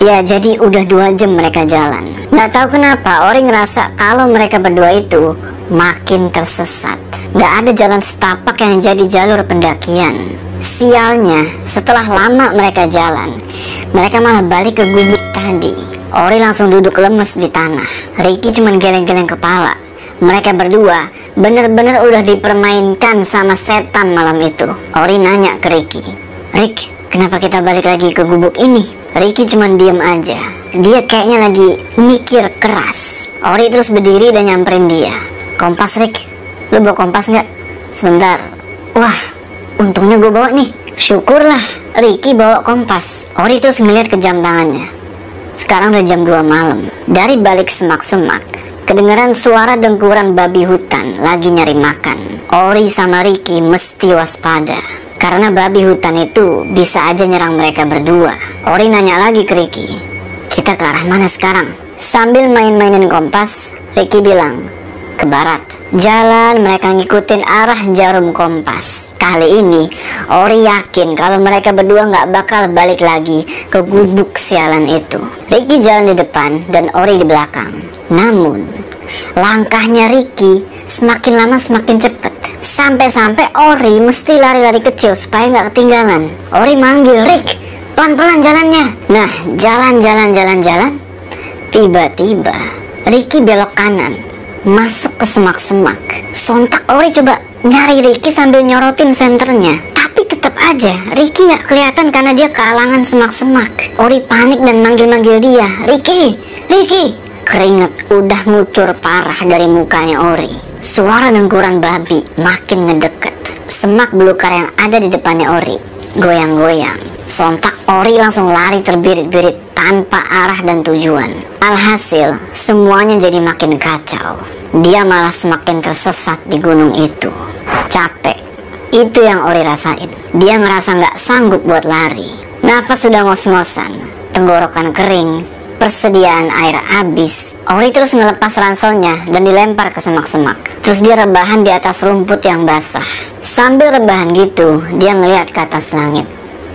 Ya, jadi udah 2 jam mereka jalan. Nggak tahu kenapa Ori ngerasa kalau mereka berdua itu makin tersesat. Nggak ada jalan setapak yang jadi jalur pendakian. Sialnya, setelah lama mereka jalan, mereka malah balik ke gubuk tadi. Ori langsung duduk lemes di tanah. Ricky cuman geleng-geleng kepala. Mereka berdua bener-bener udah dipermainkan sama setan malam itu. Ori nanya ke Ricky, "Rick, kenapa kita balik lagi ke gubuk ini?" Ricky cuma diem aja. Dia kayaknya lagi mikir keras. Ori terus berdiri dan nyamperin dia. "Kompas, Rick, lu bawa kompas nggak?" "Sebentar." "Wah, untungnya gue bawa nih." Syukurlah Ricky bawa kompas. Ori terus ngeliat ke jam tangannya. Sekarang udah jam 2 malam. Dari balik semak-semak kedengaran suara dengkuran babi hutan lagi nyari makan. Ori sama Ricky mesti waspada, karena babi hutan itu bisa aja nyerang mereka berdua. Ori nanya lagi ke Ricky, "Kita ke arah mana sekarang?" Sambil main-mainin kompas, Ricky bilang, "Ke barat." Jalan mereka ngikutin arah jarum kompas. Kali ini Ori yakin kalau mereka berdua nggak bakal balik lagi ke gubuk sialan itu. Ricky jalan di depan dan Ori di belakang. Namun langkahnya Ricky semakin lama semakin cepet. Sampai-sampai Ori mesti lari-lari kecil supaya nggak ketinggalan. Ori manggil, "Rick, pelan-pelan jalannya." Nah, jalan. Tiba-tiba Ricky belok kanan, masuk ke semak-semak. Sontak Ori coba nyari Ricky sambil nyorotin senternya. Tapi tetap aja Ricky nggak kelihatan karena dia kehalangan semak-semak. Ori panik dan manggil-manggil dia, "Ricky, Ricky." Keringet udah ngucur parah dari mukanya Ori. Suara dengkuran babi makin ngedeket. Semak belukar yang ada di depannya Ori goyang-goyang. Sontak Ori langsung lari terbirit-birit tanpa arah dan tujuan. Alhasil semuanya jadi makin kacau. Dia malah semakin tersesat di gunung itu. Capek, itu yang Ori rasain. Dia ngerasa nggak sanggup buat lari. Nafas sudah ngos-ngosan, tenggorokan kering, persediaan air habis. Ori terus ngelepas ranselnya dan dilempar ke semak-semak. Terus dia rebahan di atas rumput yang basah. Sambil rebahan gitu, dia ngeliat ke atas langit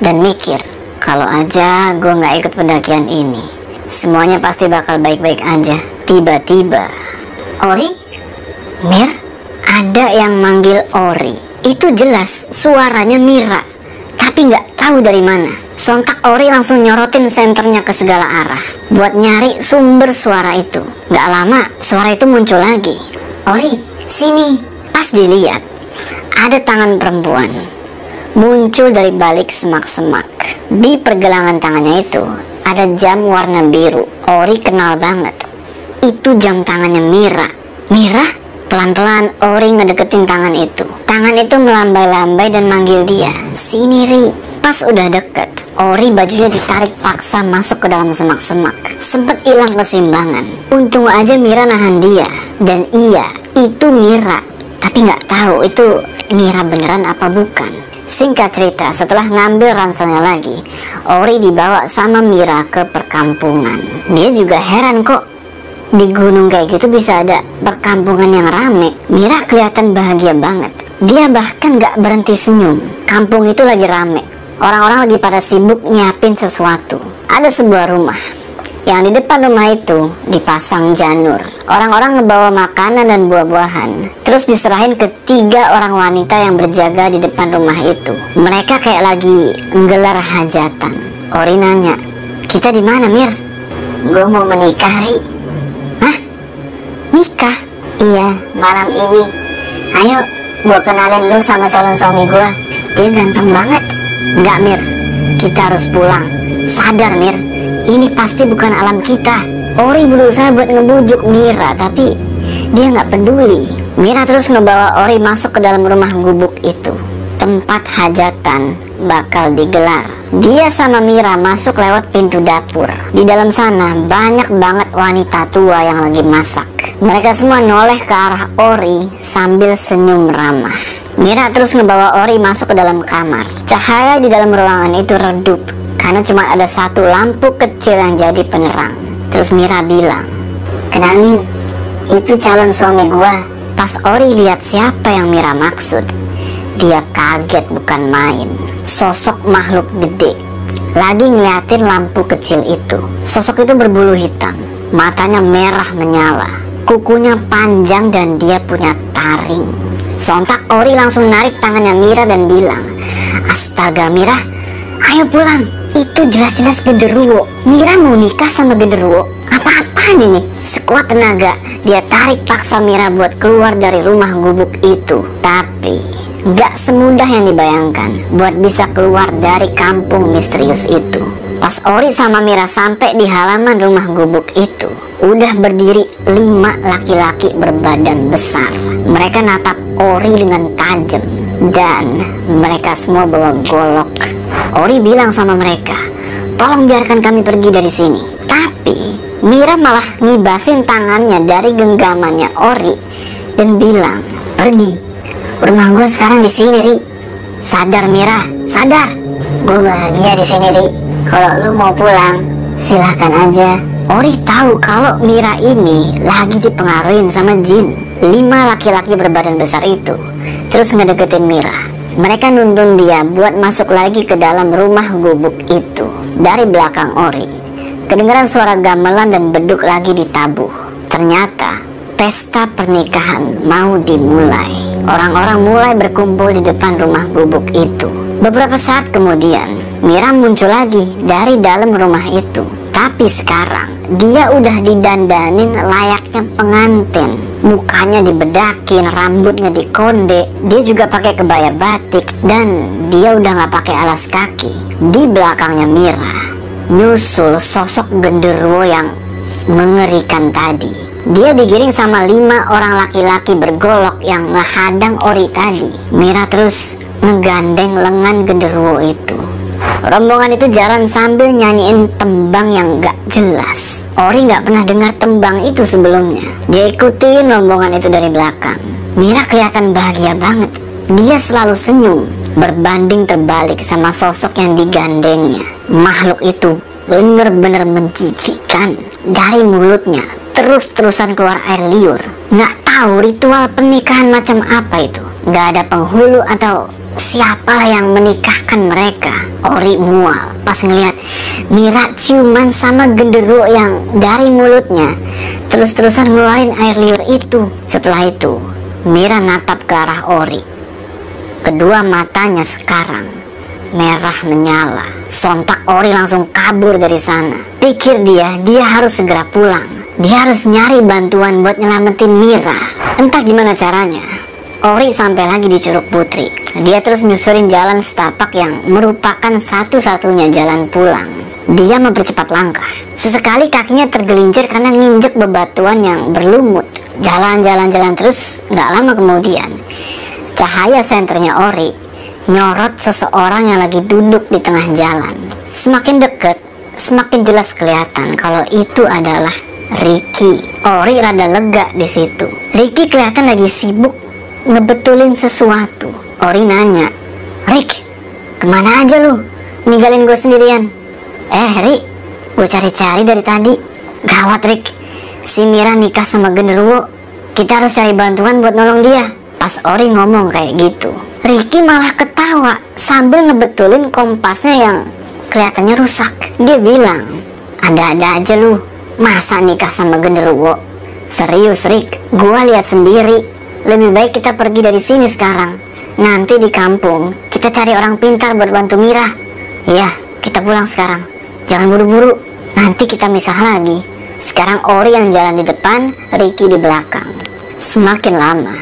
dan mikir, kalau aja gue nggak ikut pendakian ini, semuanya pasti bakal baik-baik aja. Tiba-tiba, "Ori? Mir?" Ada yang manggil Ori. Itu jelas suaranya Mira, tapi nggak tahu dari mana. Sontak Ori langsung nyorotin senternya ke segala arah buat nyari sumber suara itu. Gak lama suara itu muncul lagi. "Ori, sini." Pas dilihat, ada tangan perempuan muncul dari balik semak-semak. Di pergelangan tangannya itu ada jam warna biru. Ori kenal banget. Itu jam tangannya Mira. "Mira?" Pelan-pelan Ori ngedeketin tangan itu. Tangan itu melambai-lambai dan manggil dia, "Sini, Ri." Pas udah deket, Ori bajunya ditarik paksa masuk ke dalam semak-semak. Sempet hilang keseimbangan. Untung aja Mira nahan dia. Dan iya, itu Mira. Tapi nggak tahu itu Mira beneran apa bukan. Singkat cerita, setelah ngambil ranselnya lagi, Ori dibawa sama Mira ke perkampungan. Dia juga heran kok di gunung kayak gitu bisa ada perkampungan yang rame. Mira kelihatan bahagia banget. Dia bahkan gak berhenti senyum. Kampung itu lagi rame. Orang-orang lagi pada sibuk nyiapin sesuatu. Ada sebuah rumah. Yang di depan rumah itu dipasang janur. Orang-orang ngebawa makanan dan buah-buahan. Terus diserahin ke 3 orang wanita yang berjaga di depan rumah itu. Mereka kayak lagi nggelar hajatan. Ori nanya, "Kita di mana, Mir?" "Gue mau menikah, Ri." "Hah? Nikah?" "Iya, malam ini. Ayo, gue kenalin lu sama calon suami gue. Dia ganteng banget." "Enggak, Mir, kita harus pulang. Sadar, Mir, ini pasti bukan alam kita." Ori berusaha buat ngebujuk Mira, tapi dia nggak peduli. Mira terus ngebawa Ori masuk ke dalam rumah gubuk itu. Tempat hajatan bakal digelar. Dia sama Mira masuk lewat pintu dapur. Di dalam sana banyak banget wanita tua yang lagi masak. Mereka semua noleh ke arah Ori sambil senyum ramah. Mira terus ngebawa Ori masuk ke dalam kamar. Cahaya di dalam ruangan itu redup karena cuma ada satu lampu kecil yang jadi penerang. Terus Mira bilang, "Kenalin, itu calon suami gua." Pas Ori lihat siapa yang Mira maksud, dia kaget bukan main. Sosok makhluk gede, lagi ngeliatin lampu kecil itu. Sosok itu berbulu hitam, matanya merah menyala, kukunya panjang dan dia punya taring. Sontak Ori langsung narik tangannya Mira dan bilang, "Astaga Mira, ayo pulang. Itu jelas-jelas genderuwo. Mira mau nikah sama genderuwo. Apa-apaan ini?" Sekuat tenaga dia tarik paksa Mira buat keluar dari rumah gubuk itu. Tapi gak semudah yang dibayangkan buat bisa keluar dari kampung misterius itu. Pas Ori sama Mira sampai di halaman rumah gubuk itu, udah berdiri 5 laki-laki berbadan besar. Mereka natap Ori dengan tajam dan mereka semua bawa golok. Ori bilang sama mereka, "Tolong biarkan kami pergi dari sini." Tapi Mira malah ngibasin tangannya dari genggamannya Ori dan bilang, "Pergi. Rumah gue sekarang di sini, Ri. Sadar Mira, sadar. Gue bahagia di sini, Ri. Kalau lu mau pulang, silahkan aja." Ori tahu kalau Mira ini lagi dipengaruhi sama jin. 5 laki-laki berbadan besar itu terus ngedeketin Mira. Mereka nuntun dia buat masuk lagi ke dalam rumah gubuk itu. Dari belakang Ori kedengaran suara gamelan dan beduk lagi ditabuh. Ternyata pesta pernikahan mau dimulai. Orang-orang mulai berkumpul di depan rumah gubuk itu. Beberapa saat kemudian Mira muncul lagi dari dalam rumah itu. Tapi sekarang dia udah didandanin layaknya pengantin. Mukanya dibedakin, rambutnya dikonde. Dia juga pakai kebaya batik dan dia udah gak pakai alas kaki. Di belakangnya Mira nyusul sosok genderuwo yang mengerikan tadi. Dia digiring sama 5 orang laki-laki bergolok yang ngehadang Ori tadi. Mira terus ngegandeng lengan genderuwo itu. Rombongan itu jalan sambil nyanyiin tembang yang gak jelas. Ori gak pernah dengar tembang itu sebelumnya. Dia ikutin rombongan itu dari belakang. Mira kelihatan bahagia banget. Dia selalu senyum, berbanding terbalik sama sosok yang digandengnya. Makhluk itu bener-bener menjijikkan. Dari mulutnya terus-terusan keluar air liur. Nggak tahu ritual pernikahan macam apa itu. Nggak ada penghulu atau siapalah yang menikahkan mereka. Ori mual pas ngeliat Mira ciuman sama genderuwo yang dari mulutnya terus-terusan ngeluarin air liur itu. Setelah itu Mira natap ke arah Ori. Kedua matanya sekarang merah menyala. Sontak Ori langsung kabur dari sana. Pikir dia harus segera pulang. Dia harus nyari bantuan buat nyelamatin Mira. Entah gimana caranya, Ori sampai lagi di Curug Putri. Dia terus nyusurin jalan setapak yang merupakan satu-satunya jalan pulang. Dia mempercepat langkah. Sesekali kakinya tergelincir karena nginjek bebatuan yang berlumut. Jalan-jalan terus, gak lama kemudian cahaya senternya Ori nyorot seseorang yang lagi duduk di tengah jalan. Semakin deket, semakin jelas kelihatan kalau itu adalah Ricky. Ori rada lega di situ. Ricky kelihatan lagi sibuk ngebetulin sesuatu. Ori nanya, "Rick, kemana aja lu? Ninggalin gue sendirian?" Rick, gue cari-cari dari tadi." "Gawat Rick, si Mira nikah sama genderuwo. Kita harus cari bantuan buat nolong dia." Pas Ori ngomong kayak gitu, Ricky malah ketawa sambil ngebetulin kompasnya yang kelihatannya rusak. Dia bilang, "Ada-ada aja lu. Masa nikah sama genderuwo? Serius Rick, gua lihat sendiri. Lebih baik kita pergi dari sini sekarang. Nanti di kampung kita cari orang pintar buat bantu Mira. Ya, kita pulang sekarang. Jangan buru-buru, nanti kita misah lagi." Sekarang Ori yang jalan di depan, Ricky di belakang. Semakin lama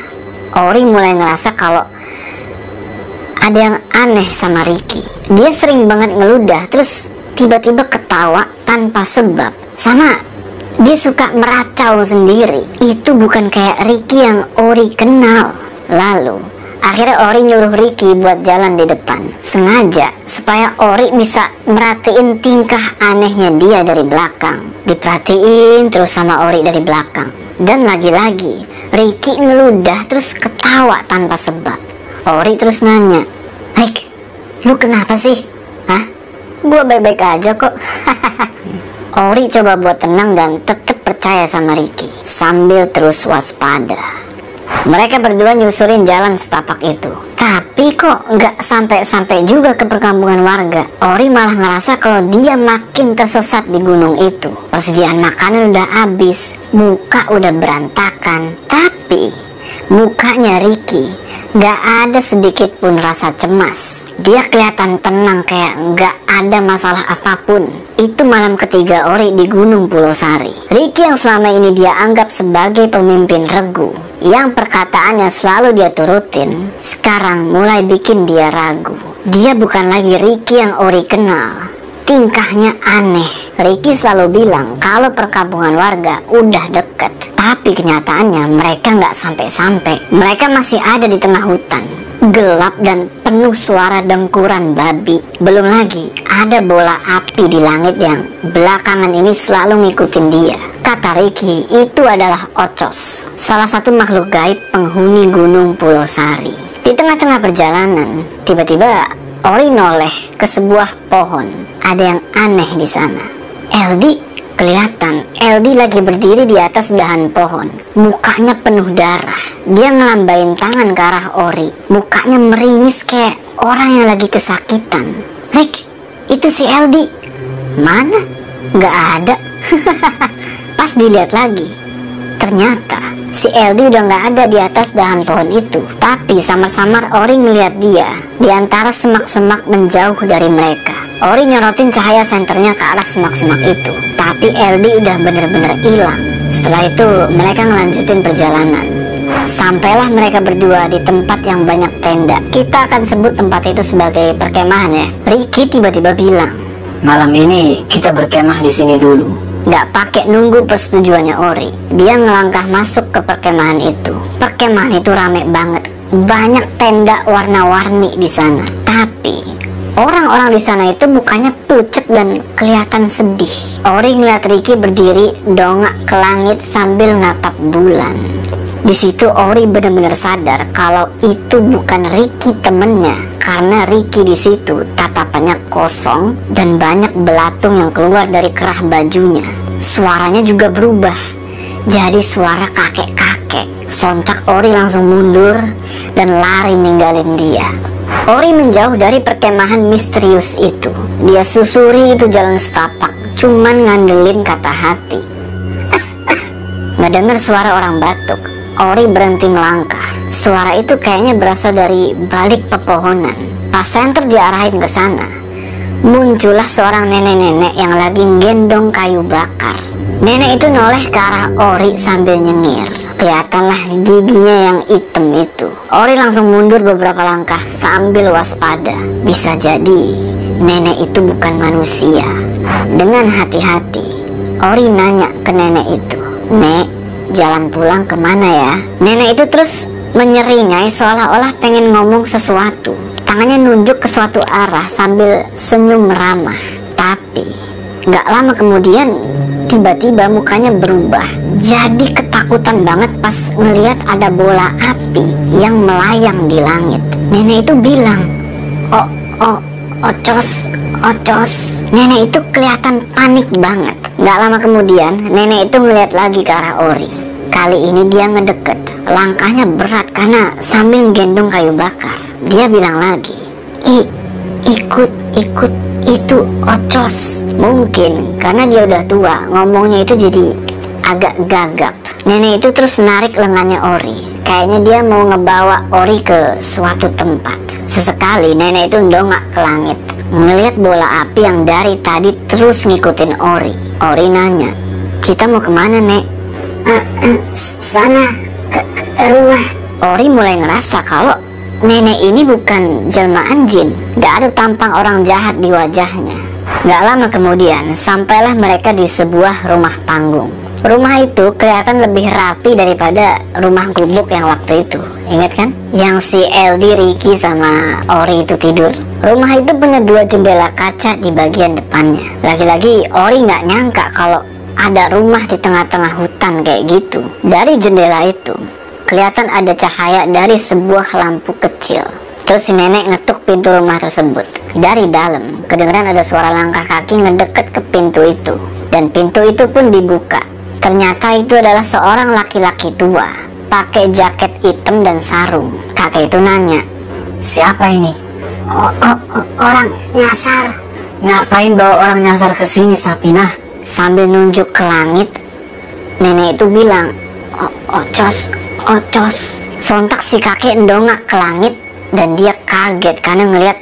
Ori mulai ngerasa kalau ada yang aneh sama Ricky. Dia sering banget ngeludah terus tiba-tiba ketawa tanpa sebab. Sama dia suka meracau sendiri. Itu bukan kayak Ricky yang Ori kenal. Lalu akhirnya Ori nyuruh Ricky buat jalan di depan, sengaja supaya Ori bisa merhatiin tingkah anehnya dia dari belakang. Diperhatiin terus sama Ori dari belakang. Dan lagi-lagi Ricky ngeludah terus ketawa tanpa sebab. Ori terus nanya, "Rick, lu kenapa sih?" "Hah? Gua baik-baik aja kok." Ori coba buat tenang dan tetap percaya sama Ricky sambil terus waspada. Mereka berdua nyusurin jalan setapak itu. Tapi kok nggak sampai-sampai juga ke perkampungan warga. Ori malah ngerasa kalau dia makin tersesat di gunung itu. Persediaan makanan udah habis, muka udah berantakan. Tapi mukanya Ricky nggak ada sedikit pun rasa cemas. Dia kelihatan tenang kayak nggak ada masalah apapun. Itu malam ketiga Ori di Gunung Pulau Sari. Ricky yang selama ini dia anggap sebagai pemimpin regu, yang perkataannya selalu dia turutin, sekarang mulai bikin dia ragu. Dia bukan lagi Ricky yang Ori kenal. Tingkahnya aneh. Ricky selalu bilang kalau perkampungan warga udah deket, tapi kenyataannya mereka nggak sampai-sampai. Mereka masih ada di tengah hutan, gelap dan penuh suara dengkuran babi. Belum lagi ada bola api di langit yang belakangan ini selalu ngikutin dia. Kata Ricky, itu adalah Ocos, salah satu makhluk gaib penghuni Gunung Pulau Sari. Di tengah-tengah perjalanan, tiba-tiba Ori noleh ke sebuah pohon. Ada yang aneh di sana. Eldi kelihatan. Eldi lagi berdiri di atas dahan pohon. Mukanya penuh darah. Dia ngelambain tangan ke arah Ori. Mukanya meringis kayak orang yang lagi kesakitan. Rick, itu si Eldi. Mana? Gak ada. Pas dilihat lagi, ternyata si Eldi udah gak ada di atas dahan pohon itu. Tapi samar-samar Ori ngeliat dia di antara semak-semak menjauh dari mereka. Ori nyorotin cahaya senternya ke arah semak-semak itu, tapi Eldi udah bener-bener hilang. Setelah itu mereka ngelanjutin perjalanan. Sampailah mereka berdua di tempat yang banyak tenda. Kita akan sebut tempat itu sebagai perkemahan ya. Ricky tiba-tiba bilang, malam ini kita berkemah di sini dulu. Gak pakai nunggu persetujuannya Ori, dia ngelangkah masuk ke perkemahan itu. Perkemahan itu rame banget, banyak tenda warna-warni di sana. Tapi orang-orang di sana itu mukanya pucet dan kelihatan sedih. Ori ngeliat Ricky berdiri dongak ke langit sambil natap bulan. Di situ Ori benar-benar sadar kalau itu bukan Ricky temennya, karena Ricky di situ tatapannya kosong dan banyak belatung yang keluar dari kerah bajunya. Suaranya juga berubah jadi suara kakek-kakek. Sontak Ori langsung mundur dan lari ninggalin dia. Ori menjauh dari perkemahan misterius itu. Dia susuri itu jalan setapak, cuman ngandelin kata hati. Ngedenger suara orang batuk, Ori berhenti melangkah. Suara itu kayaknya berasal dari balik pepohonan. Pas senter diarahin ke sana, muncullah seorang nenek-nenek yang lagi gendong kayu bakar. Nenek itu noleh ke arah Ori sambil nyengir. Kelihatanlah giginya yang hitam itu. Ori langsung mundur beberapa langkah sambil waspada. Bisa jadi nenek itu bukan manusia. Dengan hati-hati, Ori nanya ke nenek itu, "Nek, jalan pulang kemana ya?" Nenek itu terus menyeringai seolah-olah pengen ngomong sesuatu. Tangannya nunjuk ke suatu arah sambil senyum ramah. Tapi gak lama kemudian tiba-tiba mukanya berubah. Jadi ketakutan banget pas ngelihat ada bola api yang melayang di langit. Nenek itu bilang, Ocos, Ocos. Nenek itu kelihatan panik banget. Gak lama kemudian nenek itu ngeliat lagi ke arah Ori. Kali ini dia ngedeket. Langkahnya berat karena sambil gendong kayu bakar. Dia bilang lagi, ikut itu Ocos. Mungkin karena dia udah tua, ngomongnya itu jadi agak gagap. Nenek itu terus narik lengannya Ori. Kayaknya dia mau ngebawa Ori ke suatu tempat. Sesekali nenek itu ndongak ke langit, ngelihat bola api yang dari tadi terus ngikutin Ori. Ori nanya, "Kita mau kemana, Nek?" Sana, ke rumah." Ori mulai ngerasa kalau nenek ini bukan jelmaan jin. Gak ada tampang orang jahat di wajahnya. Gak lama kemudian sampailah mereka di sebuah rumah panggung. Rumah itu kelihatan lebih rapi daripada rumah gubuk yang waktu itu. Ingat kan? Yang si Eldi, Ricky sama Ori itu tidur. Rumah itu punya 2 jendela kaca di bagian depannya. Lagi-lagi Ori gak nyangka kalau ada rumah di tengah-tengah hutan kayak gitu. Dari jendela itu kelihatan ada cahaya dari sebuah lampu kecil. Terus si nenek ngetuk pintu rumah tersebut. Dari dalam kedengeran ada suara langkah kaki ngedeket ke pintu itu. Dan pintu itu pun dibuka. Ternyata itu adalah seorang laki-laki tua. pakai jaket hitam dan sarung. Kakek itu nanya, Siapa ini? orang nyasar. Ngapain bawa orang nyasar ke sini, Sapinah? Sambil nunjuk ke langit, nenek itu bilang, Ocos, Ocos. Sontak si kakek ndongak ke langit dan dia kaget karena ngelihat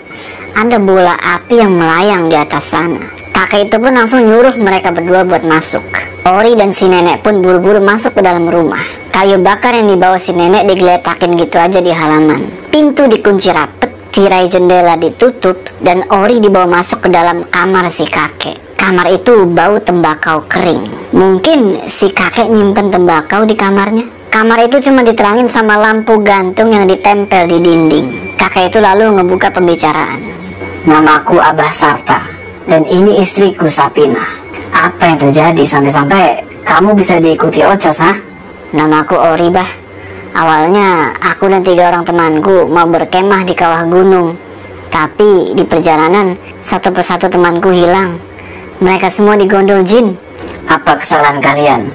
ada bola api yang melayang di atas sana. Kakek itu pun langsung nyuruh mereka berdua buat masuk. Ori dan si nenek pun buru-buru masuk ke dalam rumah. Kayu bakar yang dibawa si nenek digeletakin gitu aja di halaman. Pintu dikunci rapet, tirai jendela ditutup, dan Ori dibawa masuk ke dalam kamar si kakek. Kamar itu bau tembakau kering. Mungkin si kakek nyimpen tembakau di kamarnya. Kamar itu cuma diterangin sama lampu gantung yang ditempel di dinding. Kakek itu lalu ngebuka pembicaraan. Namaku Abah Sarta, dan ini istriku Sapinah. Apa yang terjadi sampai-sampai kamu bisa diikuti Ocos, ha? Namaku Ori, Bah. Awalnya aku dan 3 orang temanku mau berkemah di kawah gunung. Tapi di perjalanan satu persatu temanku hilang. Mereka semua digondol jin. Apa kesalahan kalian?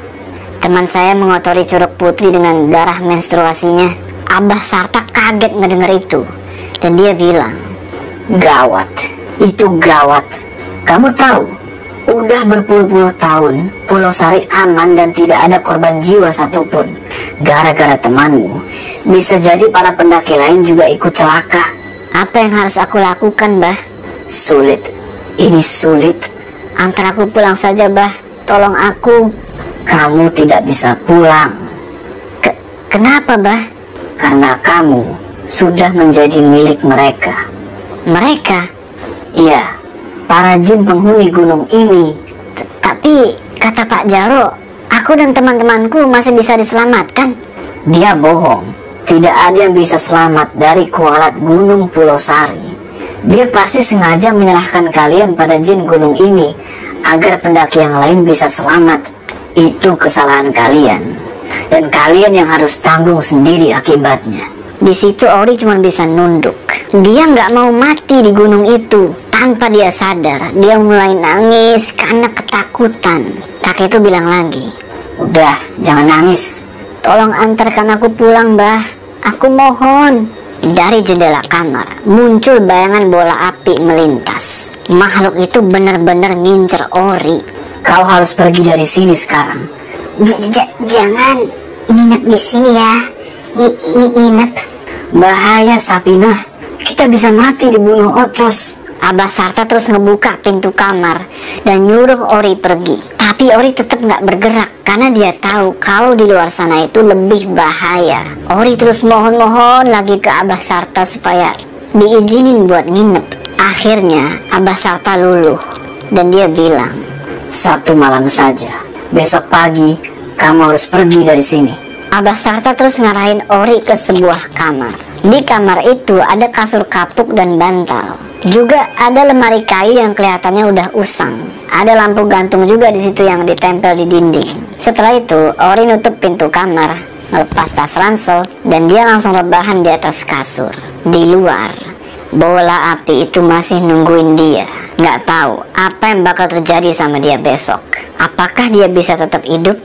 Teman saya mengotori Curug Putri dengan darah menstruasinya. Abah Sarta kaget ngedenger itu. Dan dia bilang, Gawat, itu gawat. Kamu tahu, udah berpuluh-puluh tahun Pulau Sari aman dan tidak ada korban jiwa satupun. Gara-gara temanmu, bisa jadi para pendaki lain juga ikut celaka. apa yang harus aku lakukan, Bah? Sulit, ini sulit. Antar aku pulang saja, Bah. Tolong aku. Kamu tidak bisa pulang. Kenapa, Bah? Karena kamu sudah menjadi milik mereka. Mereka? Iya, para jin penghuni gunung ini. Tapi kata Pak Jaro, aku dan teman-temanku masih bisa diselamatkan. Dia bohong. Tidak ada yang bisa selamat dari kualat gunung Pulau Sari. Dia pasti sengaja menyerahkan kalian pada jin gunung ini agar pendaki yang lain bisa selamat. Itu kesalahan kalian, dan kalian yang harus tanggung sendiri akibatnya. Di situ Ori cuma bisa nunduk. Dia nggak mau mati di gunung itu. Tanpa dia sadar, dia mulai nangis karena ketakutan. Kakek itu bilang lagi, Udah, jangan nangis. tolong antarkan aku pulang, Bah. Aku mohon. Dari jendela kamar muncul bayangan bola api melintas. Makhluk itu benar-benar ngincer Ori. Kau harus pergi dari sini sekarang. Jangan nginep di sini ya. Nginep. Bahaya, Sapinah. Kita bisa mati dibunuh Ocos. Abah Sarta terus ngebuka pintu kamar dan nyuruh Ori pergi. Tapi Ori tetap nggak bergerak karena dia tahu kalau di luar sana itu lebih bahaya. Ori terus mohon-mohon lagi ke Abah Sarta supaya diizinin buat nginep. Akhirnya Abah Sarta luluh dan dia bilang, 1 malam saja. Besok pagi kamu harus pergi dari sini. Abah Sarta terus ngarahin Ori ke sebuah kamar. Di kamar itu ada kasur kapuk dan bantal. Juga ada lemari kayu yang kelihatannya udah usang. Ada lampu gantung juga di situ yang ditempel di dinding. Setelah itu, Ori nutup pintu kamar, melepas tas ransel, dan dia langsung rebahan di atas kasur. Di luar, bola api itu masih nungguin dia. Nggak tahu apa yang bakal terjadi sama dia besok. Apakah dia bisa tetap hidup?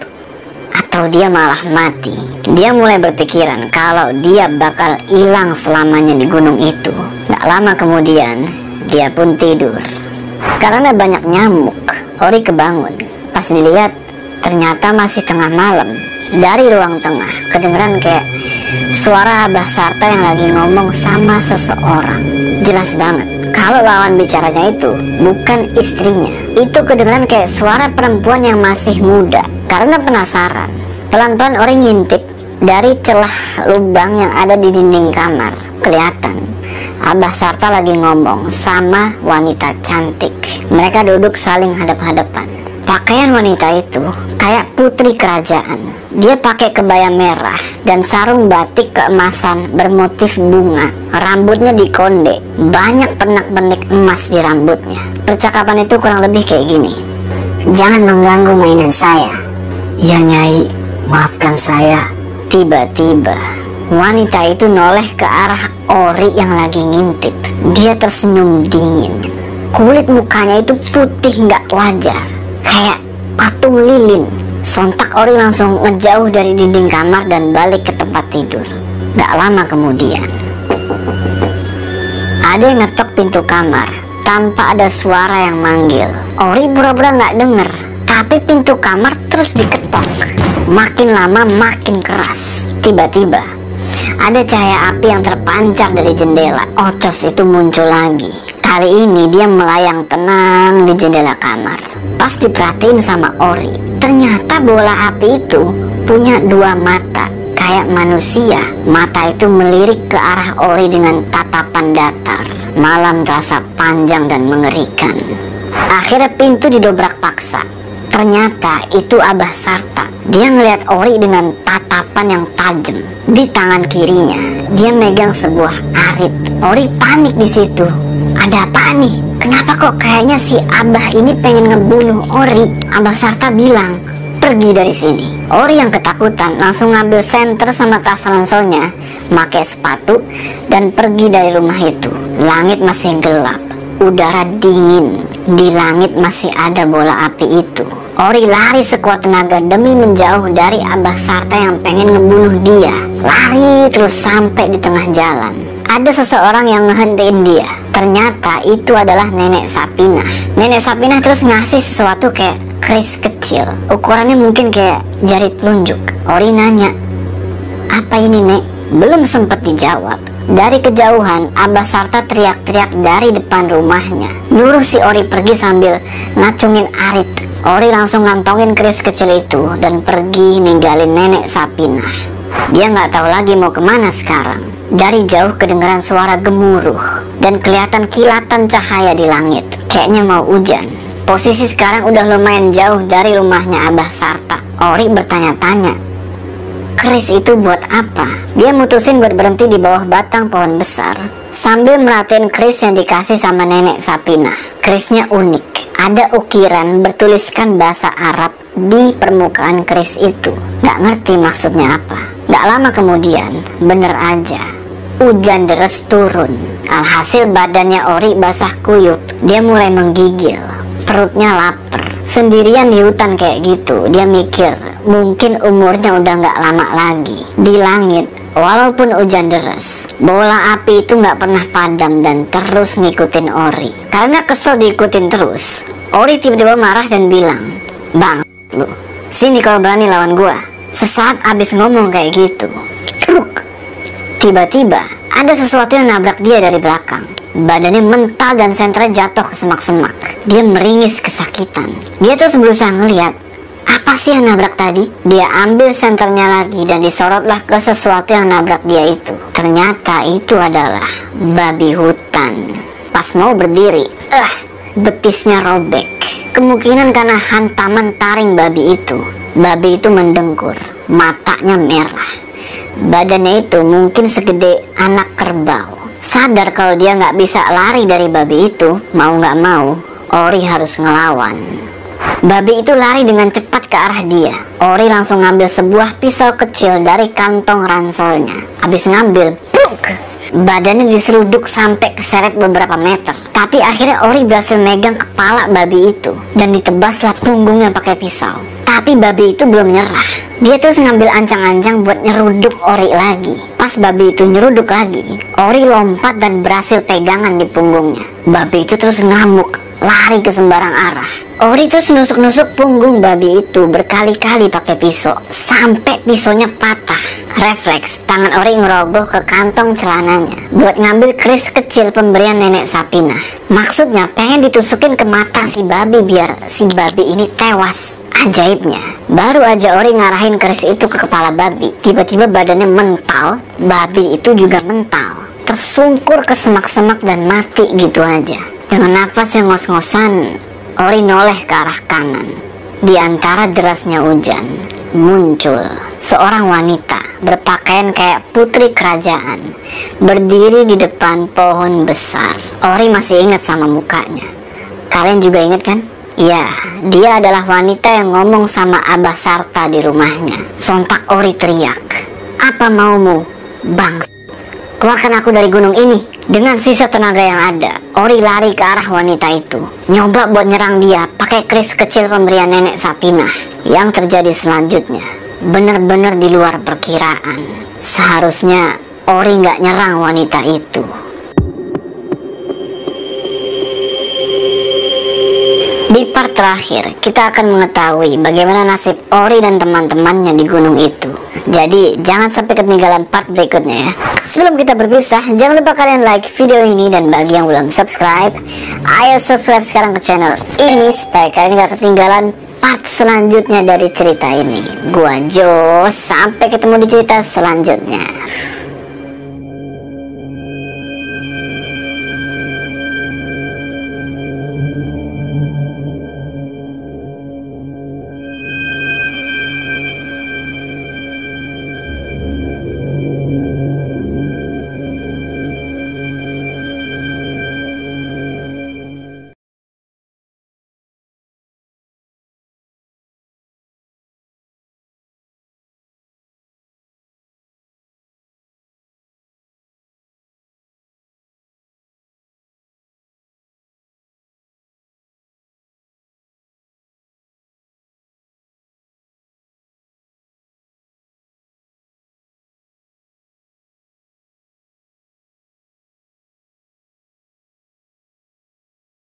Atau dia malah mati. Dia mulai berpikiran kalau dia bakal hilang selamanya di gunung itu. Gak lama kemudian dia pun tidur. Karena banyak nyamuk, Ori kebangun. Pas dilihat ternyata masih tengah malam. Dari ruang tengah kedengeran kayak suara Abah Sarta yang lagi ngomong sama seseorang. Jelas banget kalau lawan bicaranya itu bukan istrinya. Itu kedengeran kayak suara perempuan yang masih muda. Karena penasaran, pelan-pelan Ori ngintip dari celah lubang yang ada di dinding kamar. Kelihatan Abah Sarta lagi ngomong sama wanita cantik. Mereka duduk saling hadap-hadapan. Pakaian wanita itu kayak putri kerajaan. Dia pakai kebaya merah dan sarung batik keemasan bermotif bunga. Rambutnya dikonde, banyak pernak-pernik emas di rambutnya. Percakapan itu kurang lebih kayak gini, "Jangan mengganggu mainan saya." Ya Nyai, maafkan saya. Tiba-tiba wanita itu noleh ke arah Ori yang lagi ngintip. Dia tersenyum dingin. Kulit mukanya itu putih nggak wajar, kayak patung lilin. Sontak Ori langsung ngejauh dari dinding kamar dan balik ke tempat tidur. Gak lama kemudian, ada yang ngetok pintu kamar tanpa ada suara yang manggil. Ori pura-pura gak denger, tapi pintu kamar terus diketok. Makin lama makin keras. Tiba-tiba ada cahaya api yang terpancar dari jendela. Ocos itu muncul lagi. Kali ini dia melayang tenang di jendela kamar. Pas diperhatiin sama Ori, ternyata bola api itu punya dua mata kayak manusia. Mata itu melirik ke arah Ori dengan tatapan datar. Malam terasa panjang dan mengerikan. Akhirnya pintu didobrak paksa. Ternyata itu Abah Sarta. Dia ngelihat Ori dengan tatapan yang tajam. Di tangan kirinya dia megang sebuah arit. Ori panik di situ. Ada apa nih? Kenapa kok kayaknya si Abah ini pengen ngebunuh Ori? Abah Sarta bilang, pergi dari sini. Ori yang ketakutan langsung ngambil senter sama tas ranselnya, pakai sepatu, dan pergi dari rumah itu. Langit masih gelap, udara dingin. Di langit masih ada bola api itu. Ori lari sekuat tenaga demi menjauh dari Abah Sarta yang pengen ngebunuh dia. Lari terus sampai di tengah jalan. Ada seseorang yang ngehentiin dia. Ternyata itu adalah Nenek Sapinah. Nenek Sapinah terus ngasih sesuatu kayak keris kecil. Ukurannya mungkin kayak jari telunjuk. Ori nanya, apa ini, Nek? Belum sempat dijawab. Dari kejauhan, Abah Sarta teriak-teriak dari depan rumahnya. Nyuruh si Ori pergi sambil ngacungin arit. Ori langsung ngantongin keris kecil itu dan pergi ninggalin Nenek Sapinah. Dia nggak tahu lagi mau kemana sekarang. Dari jauh kedengaran suara gemuruh dan kelihatan kilatan cahaya di langit. Kayaknya mau hujan. Posisi sekarang udah lumayan jauh dari rumahnya Abah Sarta. Ori bertanya-tanya, keris itu buat apa? Dia mutusin buat berhenti di bawah batang pohon besar sambil merhatiin keris yang dikasih sama Nenek Sapinah. Kerisnya unik. Ada ukiran bertuliskan bahasa Arab di permukaan keris itu. Gak ngerti maksudnya apa. Gak lama kemudian, bener aja, hujan deras turun. Alhasil badannya Ori basah kuyup. Dia mulai menggigil. Perutnya lapar. Sendirian di hutan kayak gitu, dia mikir mungkin umurnya udah gak lama lagi. Di langit, walaupun hujan deras, bola api itu gak pernah padam dan terus ngikutin Ori. Karena kesel diikutin terus, Ori tiba-tiba marah dan bilang, "Bang, lu, sini kalau berani lawan gua." Sesaat abis ngomong kayak gitu, truk, tiba-tiba ada sesuatu yang nabrak dia dari belakang. Badannya mental dan senternya jatuh ke semak-semak. Dia meringis kesakitan. Dia terus berusaha ngeliat, apa sih yang nabrak tadi? Dia ambil senternya lagi dan disorotlah ke sesuatu yang nabrak dia itu. Ternyata itu adalah babi hutan. Pas mau berdiri, betisnya robek. Kemungkinan karena hantaman taring babi itu. Babi itu mendengkur, matanya merah. Badannya itu mungkin segede anak kerbau. Sadar kalau dia nggak bisa lari dari babi itu, mau nggak mau, Ori harus ngelawan. Babi itu lari dengan cepat ke arah dia. Ori langsung ngambil sebuah pisau kecil dari kantong ranselnya. Habis ngambil, pluk, badannya diseruduk sampai keseret beberapa meter. Tapi akhirnya Ori berhasil megang kepala babi itu dan ditebaslah punggungnya pakai pisau. Tapi babi itu belum nyerah. Dia terus ngambil ancang-ancang buat nyeruduk Ori lagi. Pas babi itu nyeruduk lagi, Ori lompat dan berhasil pegangan di punggungnya. Babi itu terus ngamuk, lari ke sembarang arah. Ori terus nusuk-nusuk punggung babi itu berkali-kali pakai pisau sampai pisaunya patah. Refleks, tangan Ori ngerogoh ke kantong celananya buat ngambil keris kecil pemberian Nenek Sapinah. Maksudnya pengen ditusukin ke mata si babi biar si babi ini tewas. Ajaibnya, baru aja Ori ngarahin keris itu ke kepala babi, tiba-tiba badannya mental. Babi itu juga mental, tersungkur ke semak-semak dan mati gitu aja. Dengan nafas yang ngos-ngosan, Ori noleh ke arah kanan. Di antara derasnya hujan, muncul seorang wanita berpakaian kayak putri kerajaan, berdiri di depan pohon besar. Ori masih ingat sama mukanya. Kalian juga ingat kan? Ya, dia adalah wanita yang ngomong sama Abah Sarta di rumahnya. Sontak Ori teriak, "Apa maumu, bang? Keluarkan aku dari gunung ini." Dengan sisa tenaga yang ada, Ori lari ke arah wanita itu, nyoba buat nyerang dia pakai keris kecil pemberian Nenek Sapinah. Yang terjadi selanjutnya benar-benar di luar perkiraan. Seharusnya Ori nggak nyerang wanita itu. Di part terakhir, kita akan mengetahui bagaimana nasib Ori dan teman-temannya di gunung itu. Jadi, jangan sampai ketinggalan part berikutnya ya. Sebelum kita berpisah, jangan lupa kalian like video ini, dan bagi yang belum subscribe, ayo subscribe sekarang ke channel ini supaya kalian gak ketinggalan part selanjutnya dari cerita ini. Gua Jo, sampai ketemu di cerita selanjutnya.